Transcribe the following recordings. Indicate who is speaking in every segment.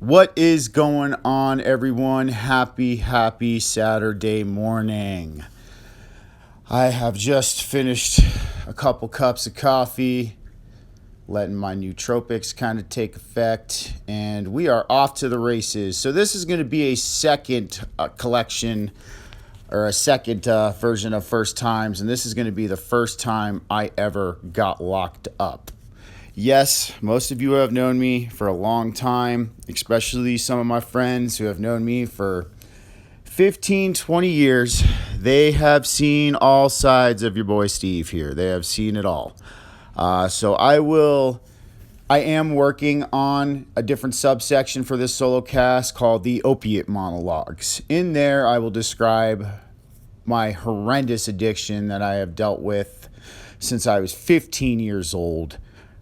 Speaker 1: What is going on, everyone? Happy Saturday morning. I have just finished a couple cups of coffee, letting my nootropics kind of take effect, and we are off to the races. So this is going to be a second collection or a second version of first times, and this is going to be the first time I ever got locked up. Yes, most of you have known me for a long time, especially some of my friends who have known me for 15, 20 years. They have seen all sides of your boy Steve here. They have seen it all. I am working on a different subsection for this solo cast called the opiate monologues. In there, I will describe my horrendous addiction that I have dealt with since I was 15 years old,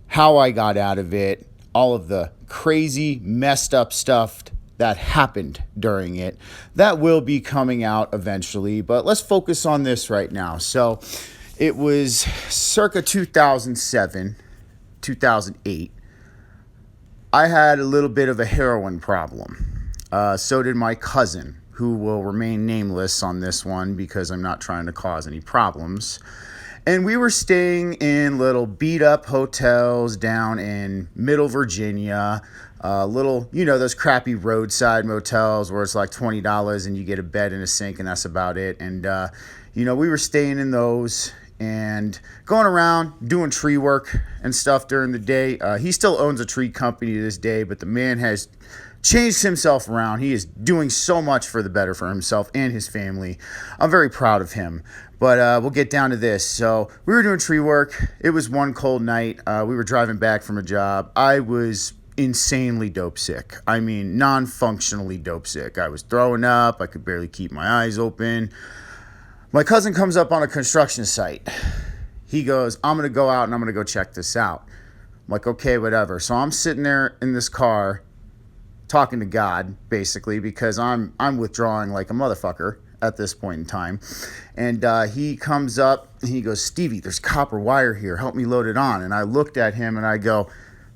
Speaker 1: how I got out of it, all of the crazy, messed up stuff that happened during it. That will be coming out eventually, but let's focus on this right now. So it was circa 2007, 2008. I had a little bit of a heroin problem. So did my cousin, who will remain nameless on this one because I'm not trying to cause any problems. And we were staying in little beat-up hotels down in Middle Virginia, those crappy roadside motels where it's like $20 and you get a bed and a sink and that's about it. And, we were staying in those and going around doing tree work and stuff during the day. He still owns a tree company to this day, but the man has changed himself around. He is doing so much for the better for himself and his family. I'm very proud of him. But we'll get down to this. So we were doing tree work. It was one cold night. We were driving back from a job. I was insanely dope sick. I mean, non-functionally dope sick. I was throwing up. I could barely keep my eyes open. My cousin comes up on a construction site. He goes, I'm going to go out and I'm going to go check this out. I'm like, okay, whatever. So I'm sitting there in this car talking to God, basically, because I'm withdrawing like a motherfucker at this point in time. And he comes up and he goes, Stevie, there's copper wire here. Help me load it on. And I looked at him and I go,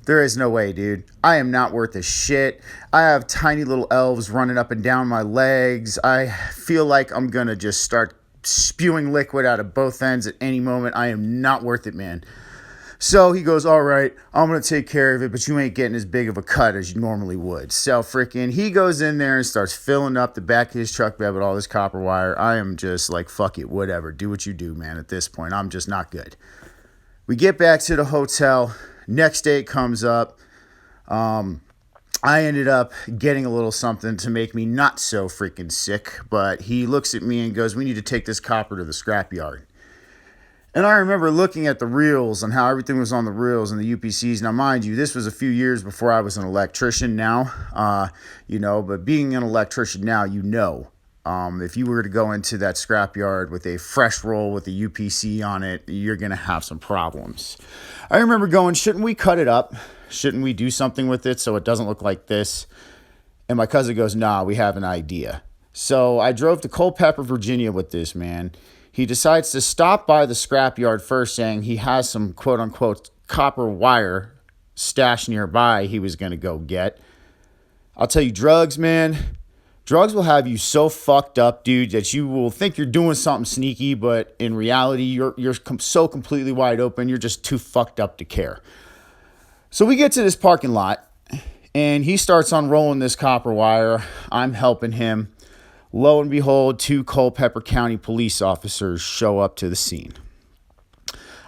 Speaker 1: there is no way, dude. I am not worth a shit. I have tiny little elves running up and down my legs. I feel like I'm going to just start spewing liquid out of both ends at any moment. I am not worth it, man. So he goes, all right, I'm going to take care of it, but you ain't getting as big of a cut as you normally would. So he goes in there and starts filling up the back of his truck bed with all this copper wire. I am just like, fuck it, whatever. Do what you do, man. At this point, I'm just not good. We get back to the hotel. Next day it comes up. I ended up getting a little something to make me not so freaking sick, but he looks at me and goes, we need to take this copper to the scrapyard. And I remember looking at the reels and how everything was on the reels and the UPCs. Now, mind you, this was a few years before I was an electrician now, but being an electrician now, if you were to go into that scrapyard with a fresh roll with a UPC on it, you're going to have some problems. I remember going, shouldn't we cut it up? Shouldn't we do something with it so it doesn't look like this? And my cousin goes, nah, we have an idea. So I drove to Culpeper, Virginia with this man. He decides to stop by the scrapyard first, saying he has some quote-unquote copper wire stashed nearby he was going to go get. I'll tell you, drugs, man, drugs will have you so fucked up, dude, that you will think you're doing something sneaky, but in reality, you're so completely wide open, you're just too fucked up to care. So we get to this parking lot, and he starts unrolling this copper wire. I'm helping him. Lo and behold, 2 Culpeper County police officers show up to the scene.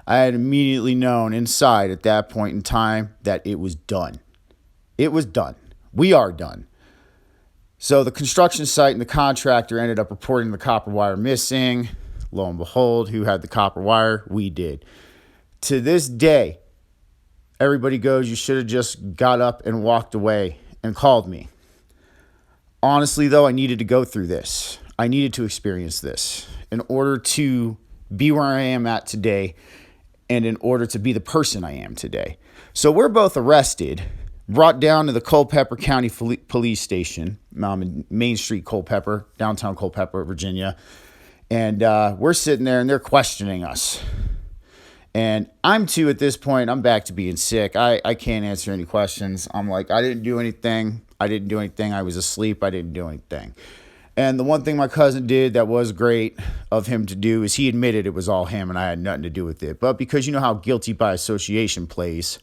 Speaker 1: I had immediately known inside at that point in time that it was done. It was done. We are done. So the construction site and the contractor ended up reporting the copper wire missing. Lo and behold, who had the copper wire? We did. To this day, everybody goes, you should have just got up and walked away and called me. Honestly, though, I needed to go through this. I needed to experience this in order to be where I am at today and in order to be the person I am today. So we're both arrested, brought down to the Culpeper County Police Station, in Main Street, Culpeper, downtown Culpeper, Virginia. And we're sitting there and they're questioning us. And at this point, I'm back to being sick. I can't answer any questions. I'm like, I didn't do anything. I didn't do anything. I was asleep. I didn't do anything. And the one thing my cousin did that was great of him to do is he admitted it was all him and I had nothing to do with it. But because you know how guilty by association plays,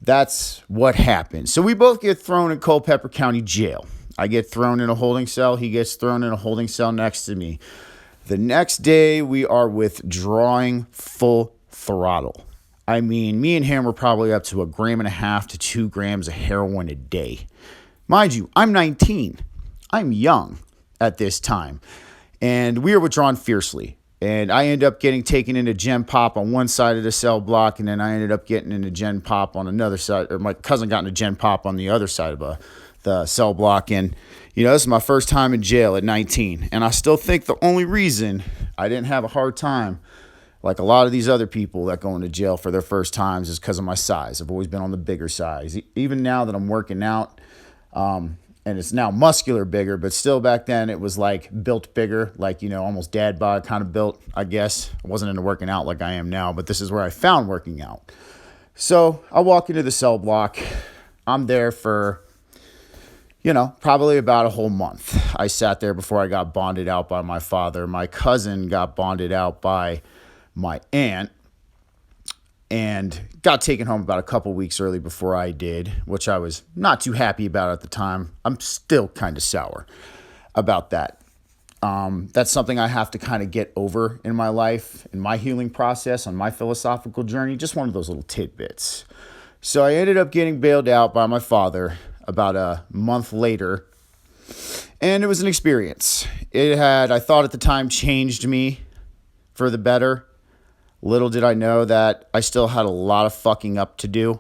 Speaker 1: that's what happened. So we both get thrown in Culpeper County Jail. I get thrown in a holding cell. He gets thrown in a holding cell next to me. The next day, we are withdrawing full throttle. I mean, me and him were probably up to 1.5 grams to 2 grams of heroin a day. Mind you, I'm 19. I'm young at this time. And we are withdrawn fiercely. And I end up getting taken into Gen Pop on one side of the cell block, and then I ended up getting into Gen Pop on another side, or my cousin got into Gen Pop on the other side of the cell block. And, you know, this is my first time in jail at 19. And I still think the only reason I didn't have a hard time, like a lot of these other people that go into jail for their first times, is because of my size. I've always been on the bigger size. Even now that I'm working out, and it's now muscular bigger, but still back then it was like built bigger, like, you know, almost dad bod kind of built, I guess. I wasn't into working out like I am now, but this is where I found working out. So I walk into the cell block. I'm there for, you know, probably about a whole month. I sat there before I got bonded out by my father. My cousin got bonded out by my aunt and got taken home about a couple weeks early before I did, which I was not too happy about at the time. I'm still kind of sour about that. That's something I have to kind of get over in my life, in my healing process, on my philosophical journey, just one of those little tidbits. So I ended up getting bailed out by my father about a month later, and it was an experience. It had, I thought at the time, changed me for the better. Little did I know that I still had a lot of fucking up to do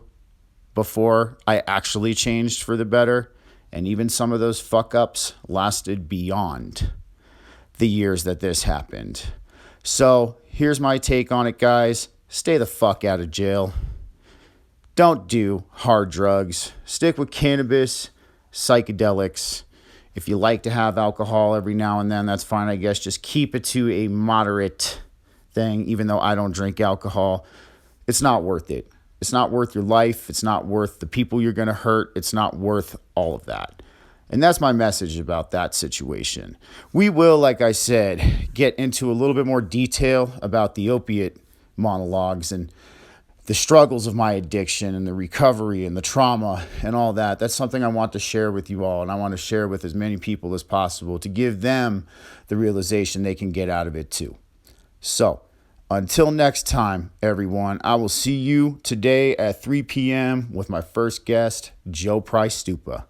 Speaker 1: before I actually changed for the better. And even some of those fuck ups lasted beyond the years that this happened. So here's my take on it, guys. Stay the fuck out of jail. Don't do hard drugs. Stick with cannabis, psychedelics. If you like to have alcohol every now and then, that's fine, I guess. Just keep it to a moderate thing. Even though I don't drink alcohol, it's not worth it. It's not worth your life. It's not worth the people you're going to hurt. It's not worth all of that. And that's my message about that situation. We will, like I said, get into a little bit more detail about the opiate monologues and the struggles of my addiction and the recovery and the trauma and all that. That's something I want to share with you all, and I want to share with as many people as possible to give them the realization they can get out of it too. So, until next time, everyone, I will see you today at 3 p.m. with my first guest, Joe Price Stupa.